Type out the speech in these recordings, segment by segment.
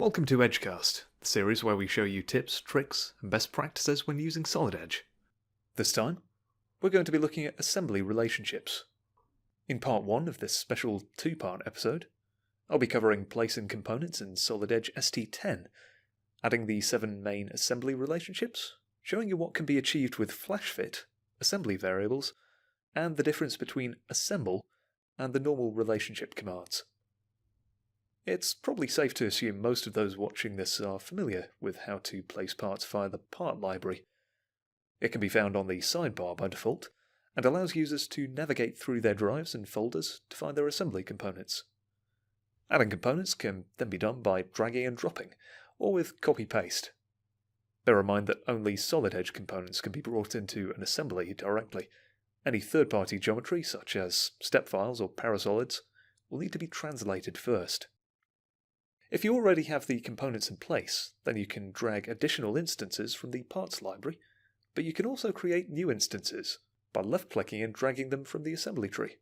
Welcome to EDGEcast, the series where we show you tips, tricks, and best practices when using Solid Edge. This time, we're going to be looking at assembly relationships. In part 1 of this special two-part episode, I'll be covering placing components in Solid Edge ST10, adding the 7 main assembly relationships, showing you what can be achieved with flash fit, assembly variables, and the difference between assemble and the normal relationship commands. It's probably safe to assume most of those watching this are familiar with how to place parts via the part library. It can be found on the sidebar by default, and allows users to navigate through their drives and folders to find their assembly components. Adding components can then be done by dragging and dropping, or with copy-paste. Bear in mind that only Solid Edge components can be brought into an assembly directly. Any third-party geometry, such as step files or parasolids, will need to be translated first. If you already have the components in place, then you can drag additional instances from the parts library, but you can also create new instances by left-clicking and dragging them from the assembly tree.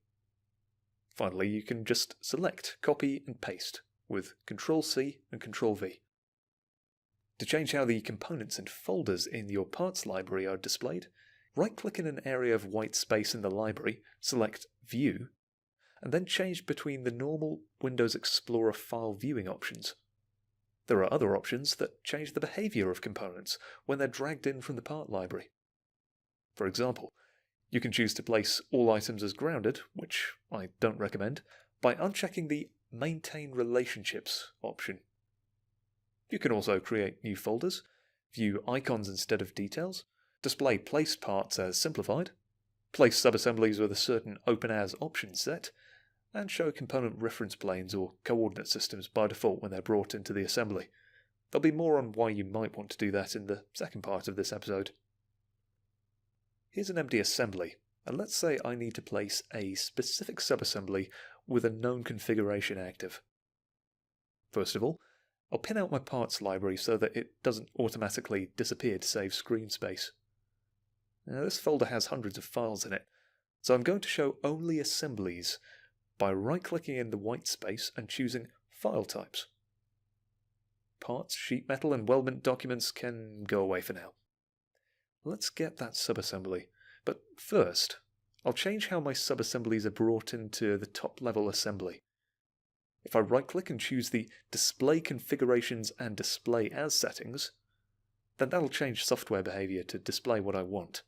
Finally, you can just select Copy and Paste with Ctrl-C and Ctrl-V. To change how the components and folders in your parts library are displayed, right-click in an area of white space in the library, select View, and then change between the normal Windows Explorer file viewing options. There are other options that change the behavior of components when they're dragged in from the part library. For example, you can choose to place all items as grounded, which I don't recommend, by unchecking the Maintain Relationships option. You can also create new folders, view icons instead of details, display placed parts as simplified, place subassemblies with a certain Open As option set, and show component reference planes or coordinate systems by default when they're brought into the assembly. There'll be more on why you might want to do that in the second part of this episode. Here's an empty assembly, and let's say I need to place a specific subassembly with a known configuration active. First of all, I'll pin out my parts library so that it doesn't automatically disappear to save screen space. Now, this folder has hundreds of files in it, so I'm going to show only assemblies by right-clicking in the white space and choosing File Types. Parts, sheet metal, and weldment documents can go away for now. Let's get that subassembly, but first, I'll change how my subassemblies are brought into the top-level assembly. If I right-click and choose the Display Configurations and Display As settings, then that'll change software behavior to display what I want.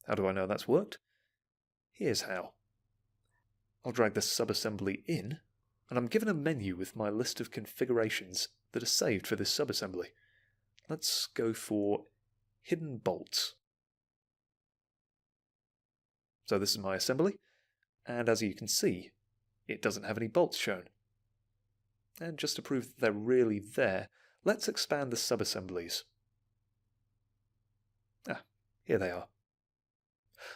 How do I know that's worked? Here's how. I'll drag the subassembly in, and I'm given a menu with my list of configurations that are saved for this subassembly. Let's go for Hidden Bolts. So this is my assembly, and as you can see, it doesn't have any bolts shown. And just to prove that they're really there, let's expand the subassemblies. Here they are.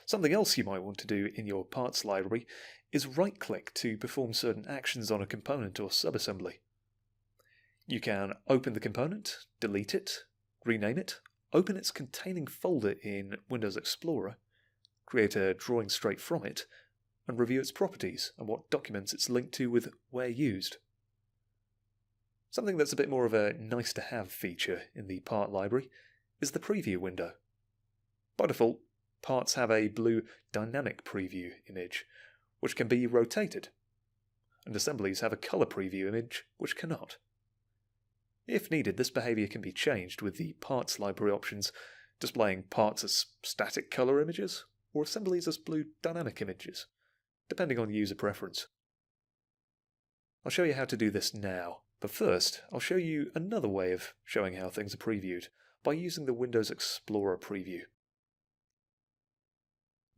Something else you might want to do in your parts library is right-click to perform certain actions on a component or subassembly. You can open the component, delete it, rename it, open its containing folder in Windows Explorer, create a drawing straight from it, and review its properties and what documents it's linked to with where used. Something that's a bit more of a nice-to-have feature in the part library is the preview window. By default, parts have a blue dynamic preview image, which can be rotated, and assemblies have a color preview image, which cannot. If needed, this behavior can be changed with the parts library options, displaying parts as static color images, or assemblies as blue dynamic images, depending on user preference. I'll show you how to do this now, but first I'll show you another way of showing how things are previewed, by using the Windows Explorer preview.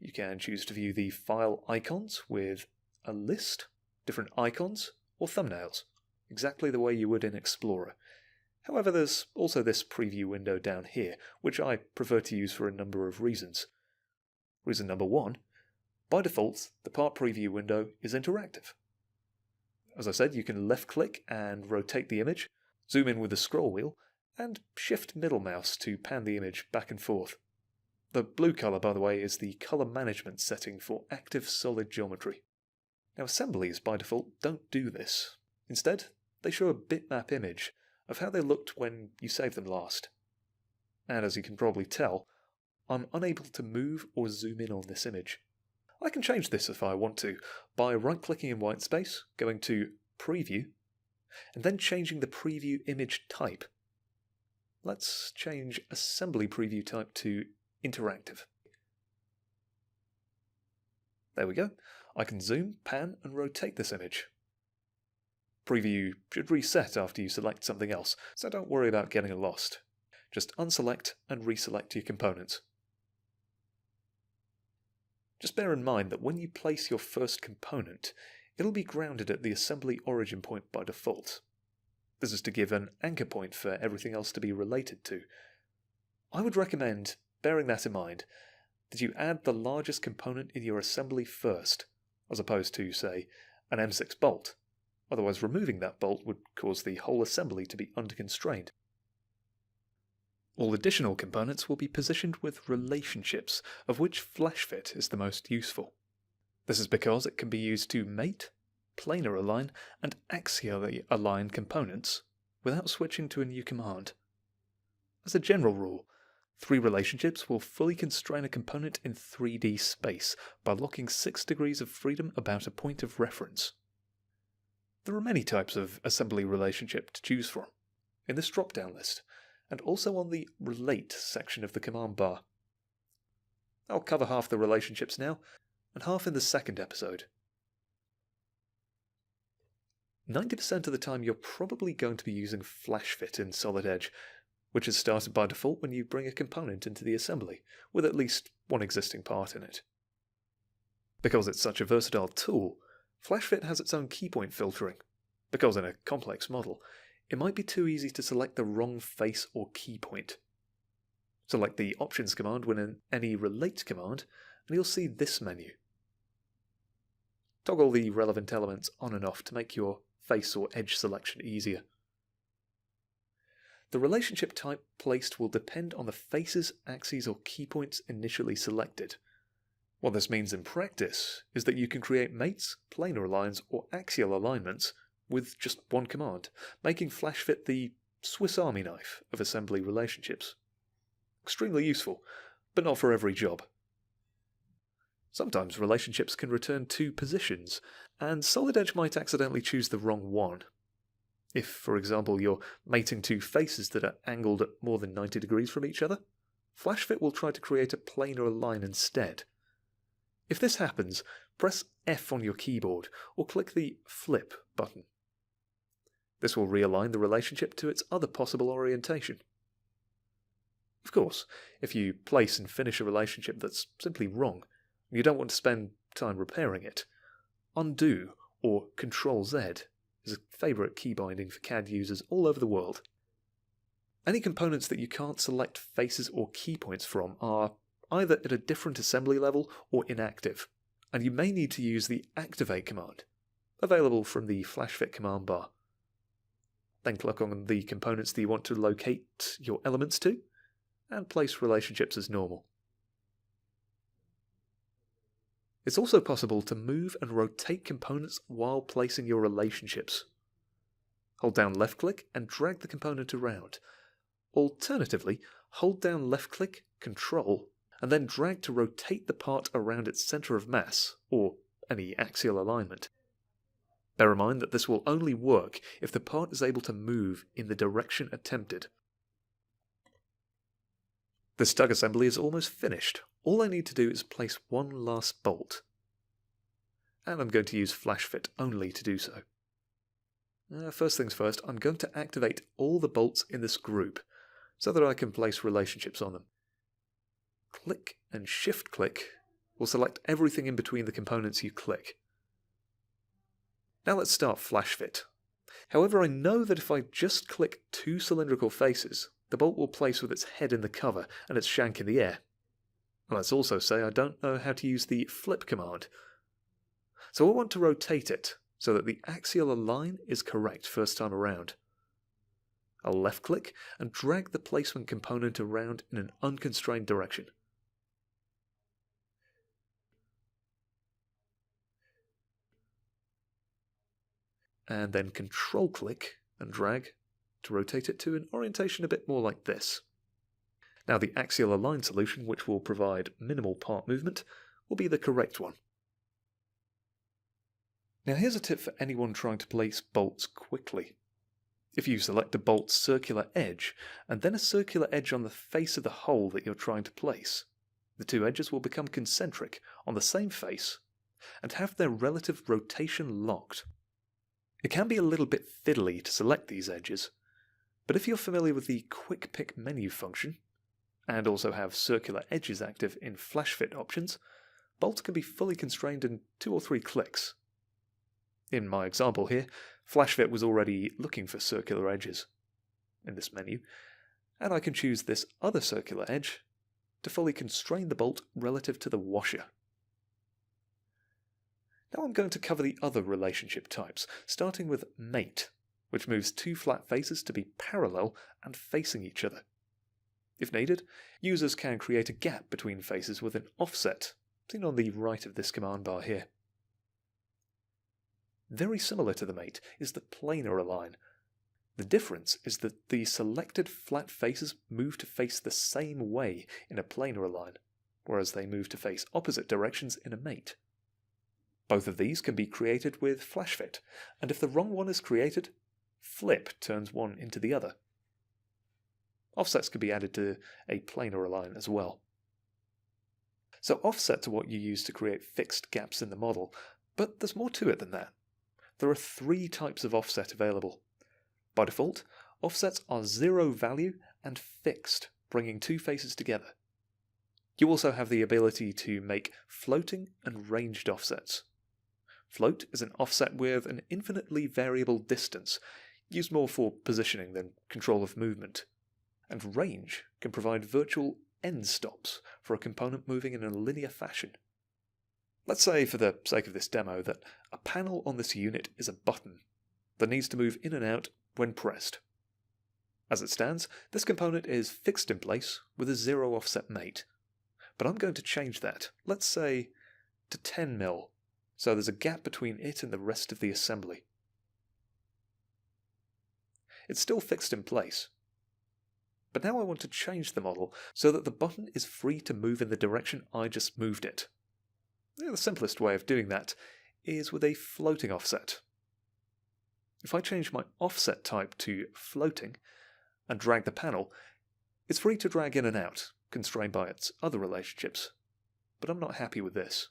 You can choose to view the file icons with a list, different icons, or thumbnails, exactly the way you would in Explorer. However, there's also this preview window down here, which I prefer to use for a number of reasons. Reason number 1, by default, the part preview window is interactive. As I said, you can left-click and rotate the image, zoom in with the scroll wheel, and shift middle mouse to pan the image back and forth. The blue colour, by the way, is the colour management setting for active solid geometry. Now, assemblies by default don't do this. Instead, they show a bitmap image of how they looked when you saved them last. And as you can probably tell, I'm unable to move or zoom in on this image. I can change this if I want to by right-clicking in whitespace, going to Preview, and then changing the preview image type. Let's change Assembly Preview type to Interactive. There we go. I can zoom, pan, and rotate this image. Preview should reset after you select something else, so don't worry about getting lost. Just unselect and reselect your components. Just bear in mind that when you place your first component, it'll be grounded at the assembly origin point by default. This is to give an anchor point for everything else to be related to. I would recommend, bearing that in mind, that you add the largest component in your assembly first, as opposed to, say, an M6 bolt. Otherwise, removing that bolt would cause the whole assembly to be under-constrained. All additional components will be positioned with relationships, of which flash fit is the most useful. This is because it can be used to mate, planar align, and axially align components without switching to a new command. As a general rule, 3 relationships will fully constrain a component in 3D space by locking 6 degrees of freedom about a point of reference. There are many types of assembly relationship to choose from in this drop-down list, and also on the Relate section of the command bar. I'll cover half the relationships now, and half in the second episode. 90% of the time you're probably going to be using flash fit in Solid Edge, which is started by default when you bring a component into the assembly, with at least one existing part in it. Because it's such a versatile tool, flash fit has its own keypoint filtering, because in a complex model, it might be too easy to select the wrong face or key point. Select the Options command within any Relate command, and you'll see this menu. Toggle the relevant elements on and off to make your face or edge selection easier. The relationship type placed will depend on the faces, axes, or key points initially selected. What this means in practice is that you can create mates, planar aligns, or axial alignments with just one command, making flash fit the Swiss Army knife of assembly relationships. Extremely useful, but not for every job. Sometimes relationships can return 2 positions, and Solid Edge might accidentally choose the wrong one. If, for example, you're mating 2 faces that are angled at more than 90 degrees from each other, FlashFit will try to create a planar line instead. If this happens, press F on your keyboard, or click the Flip button. This will realign the relationship to its other possible orientation. Of course, if you place and finish a relationship that's simply wrong, and you don't want to spend time repairing it, Undo or Ctrl-Z is a favourite key binding for CAD users all over the world. Any components that you can't select faces or key points from are either at a different assembly level or inactive, and you may need to use the Activate command, available from the FlashFit command bar. Then click on the components that you want to locate your elements to, and place relationships as normal. It's also possible to move and rotate components while placing your relationships. Hold down left-click and drag the component around. Alternatively, hold down left-click, Control, and then drag to rotate the part around its centre of mass, or any axial alignment. Bear in mind that this will only work if the part is able to move in the direction attempted. The stug assembly is almost finished. All I need to do is place one last bolt. And I'm going to use FlashFit only to do so. First things first, I'm going to activate all the bolts in this group so that I can place relationships on them. Click and Shift-click will select everything in between the components you click. Now let's start FlashFit. However, I know that if I just click 2 cylindrical faces, the bolt will place with its head in the cover and its shank in the air. Let's also say I don't know how to use the Flip command. So I want to rotate it so that the axial align is correct first time around. I'll left-click and drag the placement component around in an unconstrained direction. And then Control-click and drag to rotate it to an orientation a bit more like this. Now the axial align solution, which will provide minimal part movement, will be the correct one. Now here's a tip for anyone trying to place bolts quickly. If you select a bolt's circular edge, and then a circular edge on the face of the hole that you're trying to place, the two edges will become concentric on the same face and have their relative rotation locked. It can be a little bit fiddly to select these edges, but if you're familiar with the Quick Pick menu function, and also have circular edges active in flash fit options, bolts can be fully constrained in 2 or 3 clicks. In my example here, flash fit was already looking for circular edges in this menu, and I can choose this other circular edge to fully constrain the bolt relative to the washer. Now I'm going to cover the other relationship types, starting with mate, which moves 2 flat faces to be parallel and facing each other. If needed, users can create a gap between faces with an offset, seen on the right of this command bar here. Very similar to the mate is the planar align. The difference is that the selected flat faces move to face the same way in a planar align, whereas they move to face opposite directions in a mate. Both of these can be created with flash fit, and if the wrong one is created, flip turns one into the other. Offsets can be added to a planar align as well. So offsets are what you use to create fixed gaps in the model, but there's more to it than that. There are 3 types of offset available. By default, offsets are 0 value and fixed, bringing 2 faces together. You also have the ability to make floating and ranged offsets. Float is an offset with an infinitely variable distance, used more for positioning than control of movement. And range can provide virtual end stops for a component moving in a linear fashion. Let's say, for the sake of this demo, that a panel on this unit is a button that needs to move in and out when pressed. As it stands, this component is fixed in place with a 0 offset mate. But I'm going to change that, let's say, to 10 mm, so there's a gap between it and the rest of the assembly. It's still fixed in place. But now I want to change the model so that the button is free to move in the direction I just moved it. The simplest way of doing that is with a floating offset. If I change my offset type to floating and drag the panel, it's free to drag in and out, constrained by its other relationships. But I'm not happy with this.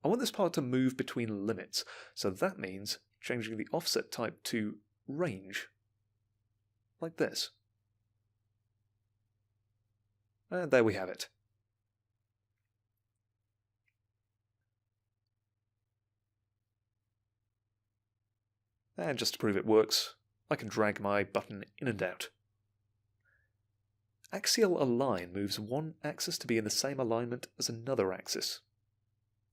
I want this part to move between limits, so that means changing the offset type to range, like this. And there we have it. And just to prove it works, I can drag my button in and out. Axial align moves one axis to be in the same alignment as another axis.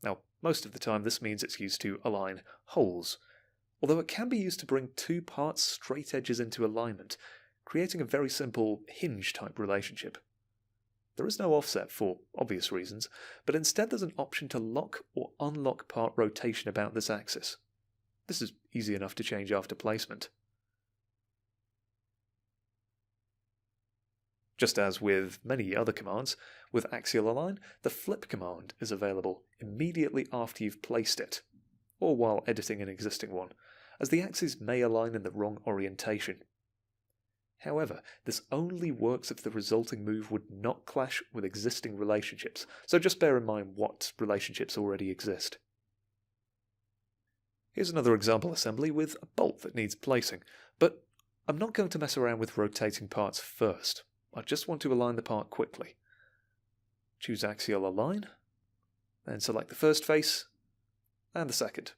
Now, most of the time this means it's used to align holes, although it can be used to bring 2 parts straight edges into alignment, creating a very simple hinge-type relationship. There is no offset for obvious reasons, but instead there's an option to lock or unlock part rotation about this axis. This is easy enough to change after placement. Just as with many other commands, with Axial Align, the flip command is available immediately after you've placed it, or while editing an existing one, as the axes may align in the wrong orientation. However, this only works if the resulting move would not clash with existing relationships, so just bear in mind what relationships already exist. Here's another example assembly with a bolt that needs placing, but I'm not going to mess around with rotating parts first. I just want to align the part quickly. Choose Axial Align, then select the first face and the second.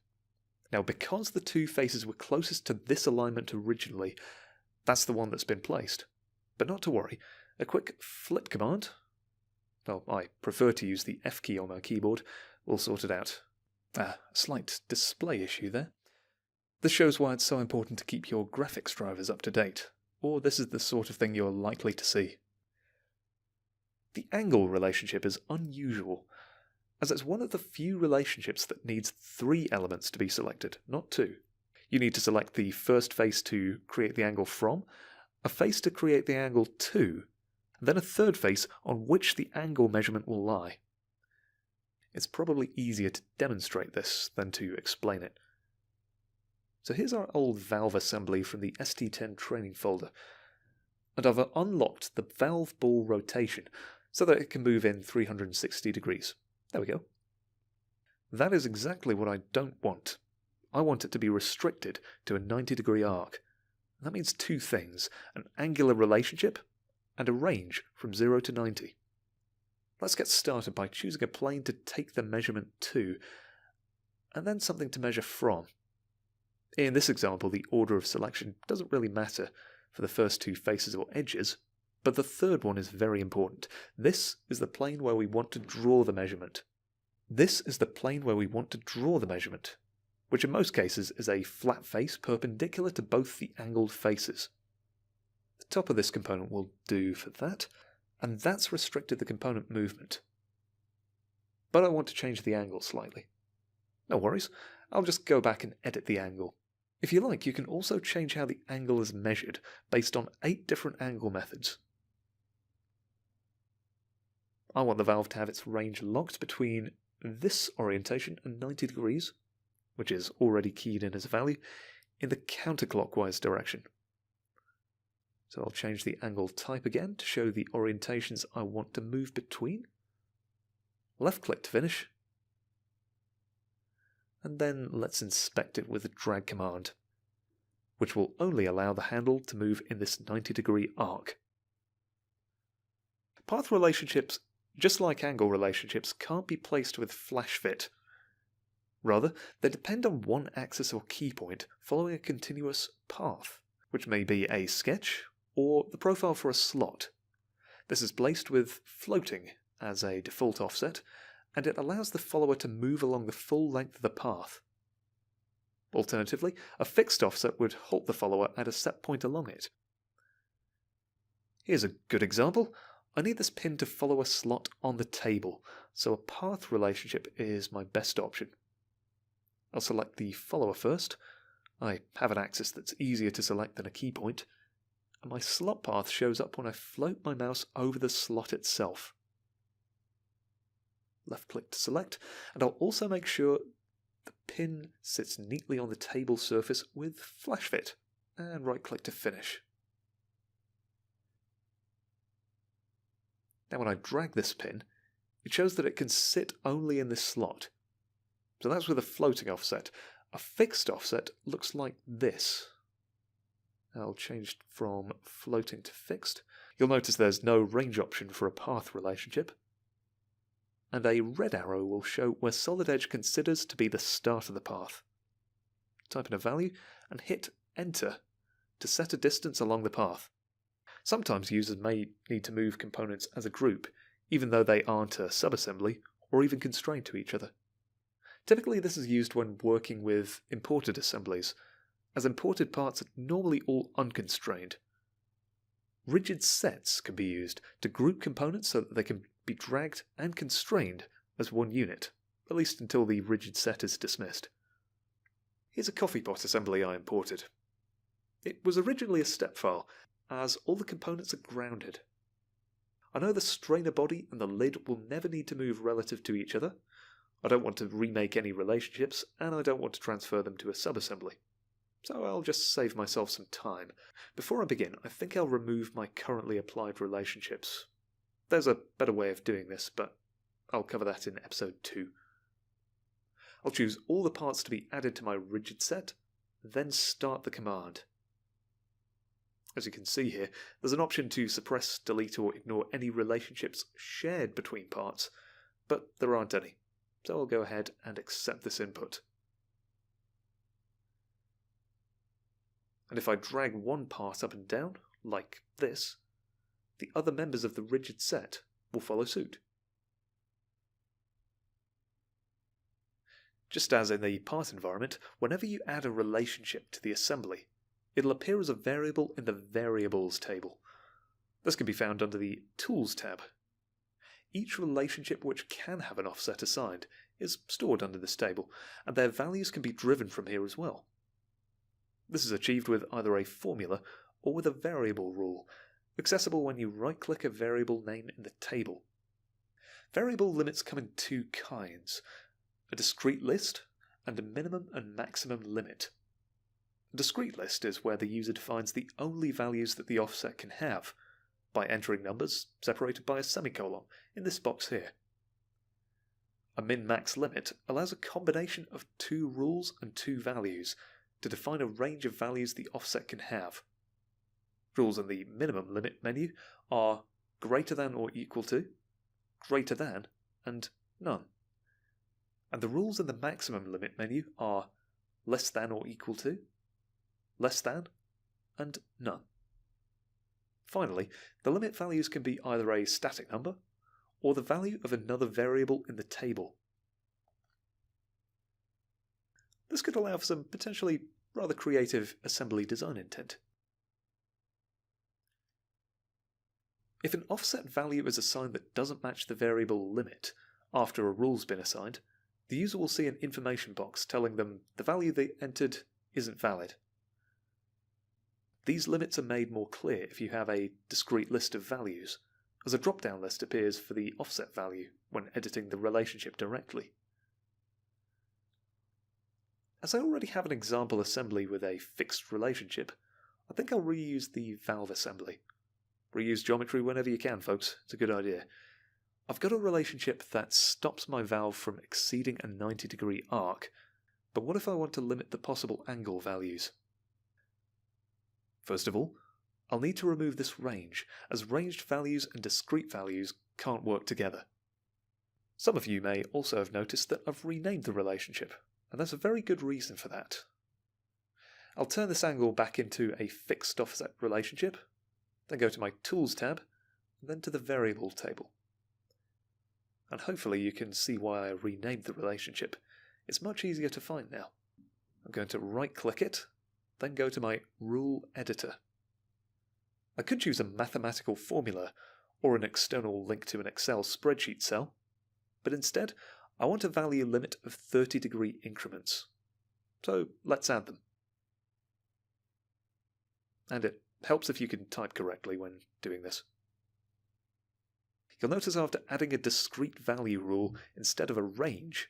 Now, because the 2 faces were closest to this alignment originally, that's the one that's been placed. But not to worry, a quick flip command, well, I prefer to use the F key on my keyboard, will sort it out. A slight display issue there. This shows why it's so important to keep your graphics drivers up to date, or this is the sort of thing you're likely to see. The angle relationship is unusual, as it's one of the few relationships that needs 3 elements to be selected, not 2. You need to select the first face to create the angle from, a face to create the angle to, and then a third face on which the angle measurement will lie. It's probably easier to demonstrate this than to explain it. So here's our old valve assembly from the ST10 training folder, and I've unlocked the valve ball rotation so that it can move in 360 degrees. There we go. That is exactly what I don't want. I want it to be restricted to a 90-degree arc. That means two things: an angular relationship and a range from 0 to 90. Let's get started by choosing a plane to take the measurement to, and then something to measure from. In this example, the order of selection doesn't really matter for the first two faces or edges, but the third one is very important. This is the plane where we want to draw the measurement. Which in most cases is a flat face perpendicular to both the angled faces. The top of this component will do for that, and that's restricted the component movement. But I want to change the angle slightly. No worries, I'll just go back and edit the angle. If you like, you can also change how the angle is measured based on 8 different angle methods. I want the valve to have its range locked between this orientation and 90 degrees, which is already keyed in as a value, in the counterclockwise direction. So I'll change the angle type again to show the orientations I want to move between. Left click to finish. And then let's inspect it with the drag command, which will only allow the handle to move in this 90-degree arc. Path relationships, just like angle relationships, can't be placed with flash fit. Rather, they depend on one axis or key point following a continuous path, which may be a sketch or the profile for a slot. This is placed with floating as a default offset, and it allows the follower to move along the full length of the path. Alternatively, a fixed offset would halt the follower at a set point along it. Here's a good example. I need this pin to follow a slot on the table, so a path relationship is my best option. I'll select the follower first. I have an axis that's easier to select than a key point, and my slot path shows up when I float my mouse over the slot itself. Left click to select, and I'll also make sure the pin sits neatly on the table surface with flash fit, and right click to finish. Now when I drag this pin, it shows that it can sit only in this slot. So that's with a floating offset. A fixed offset looks like this. I'll change from floating to fixed. You'll notice there's no range option for a path relationship. And a red arrow will show where Solid Edge considers to be the start of the path. Type in a value and hit Enter to set a distance along the path. Sometimes users may need to move components as a group, even though they aren't a subassembly or even constrained to each other. Typically this is used when working with imported assemblies, as imported parts are normally all unconstrained. Rigid sets can be used to group components so that they can be dragged and constrained as one unit, at least until the rigid set is dismissed. Here's a coffee pot assembly I imported. It was originally a step file, as all the components are grounded. I know the strainer body and the lid will never need to move relative to each other. I don't want to remake any relationships, and I don't want to transfer them to a subassembly. So I'll just save myself some time. Before I begin, I think I'll remove my currently applied relationships. There's a better way of doing this, but I'll cover that in episode 2. I'll choose all the parts to be added to my rigid set, then start the command. As you can see here, there's an option to suppress, delete, or ignore any relationships shared between parts, but there aren't any, so I'll go ahead and accept this input. And if I drag one part up and down, like this, the other members of the rigid set will follow suit. Just as in the part environment, whenever you add a relationship to the assembly, it'll appear as a variable in the Variables table. This can be found under the Tools tab. Each relationship which can have an offset assigned is stored under this table, and their values can be driven from here as well. This is achieved with either a formula or with a variable rule, accessible when you right-click a variable name in the table. Variable limits come in two kinds: a discrete list and a minimum and maximum limit. A discrete list is where the user defines the only values that the offset can have, by entering numbers separated by a semicolon in this box here. A min-max limit allows a combination of two rules and two values to define a range of values the offset can have. Rules in the minimum limit menu are greater than or equal to, greater than, and none. And the rules in the maximum limit menu are less than or equal to, less than, and none. Finally, the limit values can be either a static number or the value of another variable in the table. This could allow for some potentially rather creative assembly design intent. If an offset value is assigned that doesn't match the variable limit after a rule's been assigned, the user will see an information box telling them the value they entered isn't valid. These limits are made more clear if you have a discrete list of values, as a drop-down list appears for the offset value when editing the relationship directly. As I already have an example assembly with a fixed relationship, I think I'll reuse the valve assembly. Reuse geometry whenever you can, folks. It's a good idea. I've got a relationship that stops my valve from exceeding a 90-degree arc, but what if I want to limit the possible angle values? First of all, I'll need to remove this range, as ranged values and discrete values can't work together. Some of you may also have noticed that I've renamed the relationship, and there's a very good reason for that. I'll turn this angle back into a fixed offset relationship, then go to my Tools tab, and then to the Variable table. And hopefully you can see why I renamed the relationship. It's much easier to find now. I'm going to right-click it, then go to my Rule Editor. I could choose a mathematical formula or an external link to an Excel spreadsheet cell, but instead I want a value limit of 30-degree increments. So let's add them. And it helps if you can type correctly when doing this. You'll notice after adding a discrete value rule instead of a range,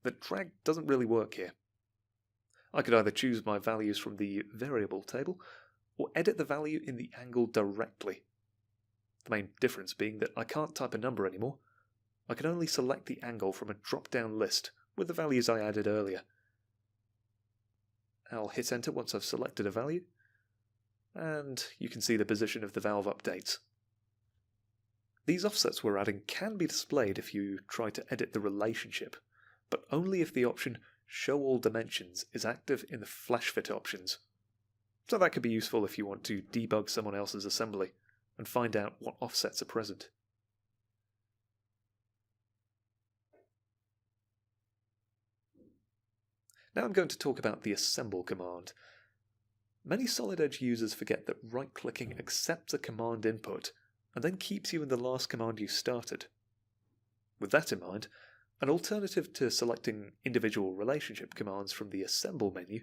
that drag doesn't really work here. I could either choose my values from the variable table, or edit the value in the angle directly. The main difference being that I can't type a number anymore. I can only select the angle from a drop-down list with the values I added earlier. I'll hit enter once I've selected a value, and you can see the position of the valve updates. These offsets we're adding can be displayed if you try to edit the relationship, but only if the option Show All Dimensions is active in the Flash Fit options. So that could be useful if you want to debug someone else's assembly and find out what offsets are present. Now I'm going to talk about the Assemble command. Many Solid Edge users forget that right-clicking accepts a command input and then keeps you in the last command you started. With that in mind, an alternative to selecting individual relationship commands from the Assemble menu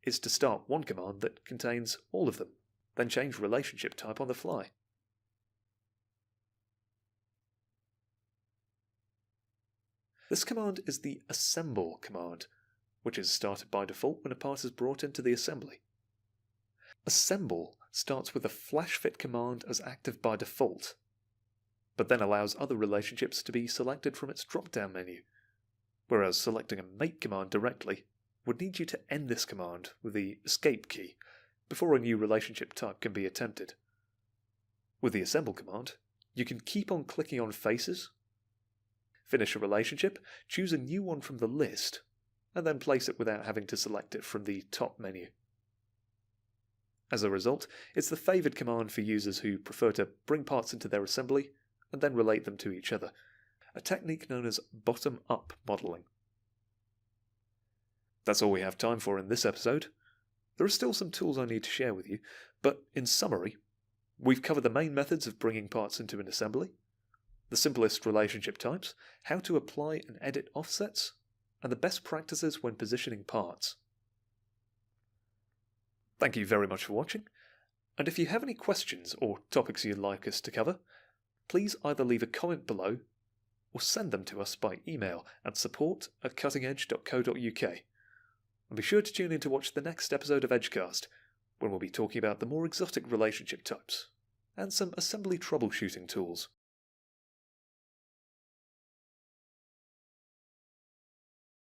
is to start one command that contains all of them, then change relationship type on the fly. This command is the Assemble command, which is started by default when a part is brought into the assembly. Assemble starts with a Flash Fit command as active by default, but then allows other relationships to be selected from its drop-down menu, whereas selecting a Make command directly would need you to end this command with the Escape key before a new relationship type can be attempted. With the Assemble command, you can keep on clicking on faces, finish a relationship, choose a new one from the list, and then place it without having to select it from the top menu. As a result, it's the favoured command for users who prefer to bring parts into their assembly and then relate them to each other, a technique known as bottom-up modelling. That's all we have time for in this episode. There are still some tools I need to share with you, but in summary, we've covered the main methods of bringing parts into an assembly, the simplest relationship types, how to apply and edit offsets, and the best practices when positioning parts. Thank you very much for watching, And if you have any questions or topics you'd like us to cover, please either leave a comment below or send them to us by email at support@cuttingedge.co.uk. And be sure to tune in to watch the next episode of EDGEcast, when we'll be talking about the more exotic relationship types and some assembly troubleshooting tools.